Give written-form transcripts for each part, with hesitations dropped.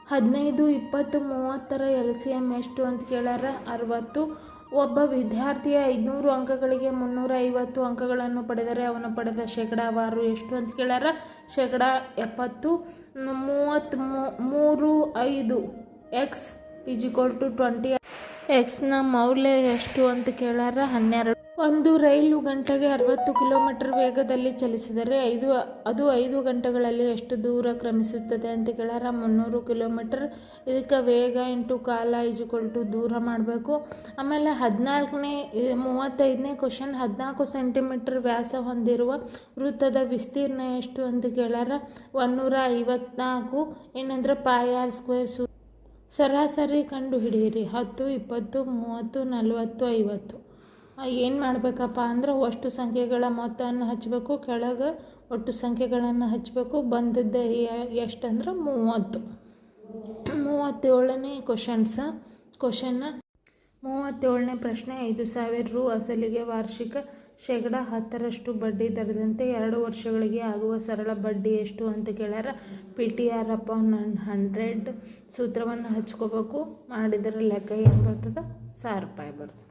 15, 20, 30ರ LCM ಎಷ್ಟು ಅಂತ ಕೇಳ್ಯಾರ 60. ಒಬ್ಬ ವಿದ್ಯಾರ್ಥಿಯ 500 ಅಂಕಗಳಿಗೆ 350 ಅಂಕಗಳನ್ನು ಪಡೆದರೆ ಅವನು ಪಡೆದ ಶೇಕಡಾವಾರು ಎಷ್ಟು ಅಂತ ಕೇಳ್ಯಾರ 70%. 35 x = 20. x ನ ಮೌಲ್ಯ ಎಷ್ಟು ಅಂತ ಕೇಳ್ಯಾರ 12. ಒಂದು ರೈಲು ಗಂಟೆಗೆ 60 ಕಿಲೋಮೀಟರ್ ವೇಗದಲ್ಲಿ ಚಲಿಸಿದರೆ ಅದು 5 ಗಂಟೆಗಳಲ್ಲಿ ಎಷ್ಟು ದೂರ ಕ್ರಮಿಸುತ್ತದೆ ಅಂತ ಕೇಳ್ಯಾರ 300 ಕಿಲೋಮೀಟರ್. ಇದಕ್ಕೆ ವೇಗ ಇಂಟು ಕಾಲ = ದೂರ ಮಾಡಬೇಕು. ಆಮೇಲೆ 35ನೇ ಕ್ವಶನ್, 14 ಸೆಂಟಿಮೀಟರ್ ವ್ಯಾಸ ಹೊಂದಿರುವ ವೃತ್ತದ ವಿಸ್ತೀರ್ಣ ಎಷ್ಟು ಅಂತ ಕೇಳ್ಯಾರ 154. ಏನಂದ್ರೆ πr². ಸರಾಸರಿ ಕಂಡು ಹಿಡಿಯಿರಿ 10, 20, 30, 40, 50. ಏನು ಮಾಡಬೇಕಪ್ಪ ಅಂದ್ರೆ ಒಟ್ಟು ಸಂಖ್ಯೆಗಳ ಮೊತ್ತವನ್ನು ಹಚ್ಚಬೇಕು, ಕೆಳಗೆ ಒಟ್ಟು ಸಂಖ್ಯೆಗಳನ್ನು ಹಚ್ಚಬೇಕು. ಬಂದಿದ್ದ ಎಷ್ಟು ಅಂದ್ರೆ 30. 37ನೇ ಕ್ವಶನ್ನ 37ನೇ ಪ್ರಶ್ನೆ. 5,000 ರು ಅಸಲಿಗೆ ವಾರ್ಷಿಕ ಶೇಕಡಾ 10ರಷ್ಟು ಬಡ್ಡಿ ದರದಂತೆ 2 ವರ್ಷಗಳಿಗೆ ಆಗುವ ಸರಳ ಬಡ್ಡಿ ಎಷ್ಟು ಅಂತ ಕೇಳ್ಯಾರ PTR/100. ಸೂತ್ರವನ್ನು ಹಚ್ಕೋಬೇಕು. ಮಾಡಿದರೆ ಲೆಕ್ಕ ಏನು ಬರ್ತದೆ 1000 ರೂಪಾಯಿ ಬರ್ತದೆ.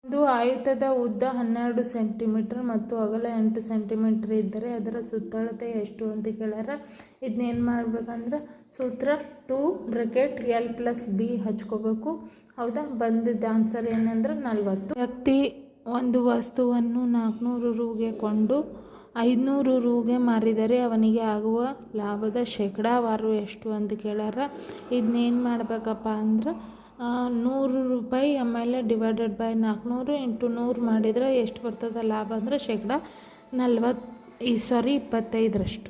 ಒಂದು ಆಯತದ ಉದ್ದ 12 ಸೆಂಟಿಮೀಟರ್ ಮತ್ತು ಅಗಲ 8 ಸೆಂಟಿಮೀಟರ್ ಇದ್ದರೆ ಅದರ ಸುತ್ತಳತೆ ಎಷ್ಟು ಅಂತ ಕೇಳ್ಯಾರ. ಇದನ್ನೇನು ಮಾಡ್ಬೇಕಂದ್ರೆ ಸೂತ್ರ 2(L+B ಹಚ್ಕೋಬೇಕು. ಹೌದಾ. ಬಂದಿದ್ದ ಆನ್ಸರ್ ಏನಂದ್ರೆ 40. ವ್ಯಕ್ತಿ ಒಂದು ವಸ್ತುವನ್ನು 400 ರುಗೆ ಕೊಂಡು 500 ರುಗೆ ಮಾರಿದರೆ ಅವನಿಗೆ ಆಗುವ ಲಾಭದ ಶೇಕಡಾವಾರು ಎಷ್ಟು ಅಂತ ಕೇಳ್ಯಾರ. ಇದನ್ನೇನು ಮಾಡಬೇಕಪ್ಪ ಅಂದ್ರೆ 100 ರೂಪಾಯಿ ಆಮೇಲೆ /400 × 100 ಮಾಡಿದರೆ ಎಷ್ಟು ಬರ್ತದೆ ಲಾಭ ಅಂದರೆ 25%.